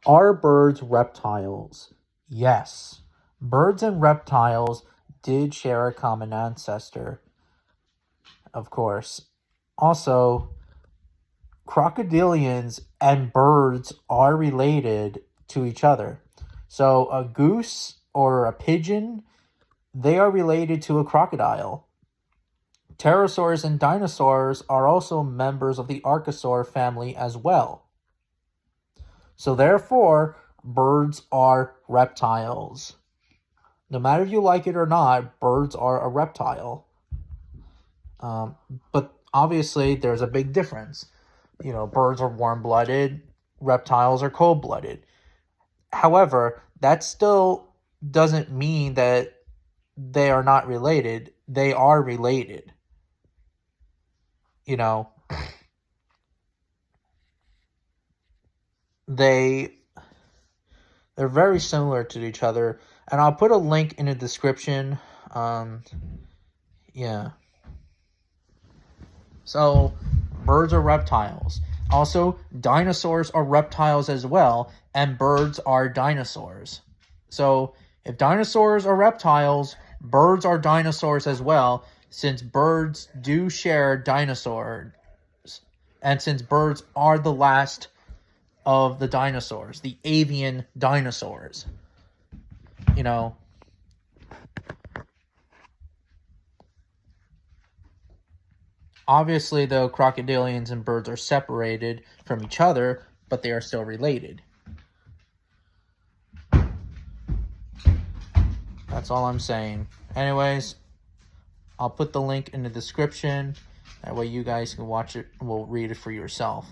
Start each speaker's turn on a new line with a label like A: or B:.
A: Are birds reptiles? Yes. Birds and reptiles did share a common ancestor, of course. Also, crocodilians and birds are related to each other. So a goose or a pigeon, they are related to a crocodile. Pterosaurs and dinosaurs are also members of the archosaur family as well. So therefore, birds are reptiles. No matter if you like it or not, birds are a reptile. But obviously, there's a big difference. Birds are warm-blooded, reptiles are cold-blooded. However, that still doesn't mean that they are not related. They are related. They're very similar to each other, and I'll put a link in the description. Yeah. So, birds are reptiles. Also, dinosaurs are reptiles as well, and birds are dinosaurs. So, if dinosaurs are reptiles, birds are dinosaurs as well, since birds do share dinosaurs, and since birds are the last of the dinosaurs, the avian dinosaurs. Obviously, though, crocodilians and birds are separated from each other, but they are still related. That's all I'm saying. Anyways, I'll put the link in the description. That way you guys can watch it and will read it for yourself.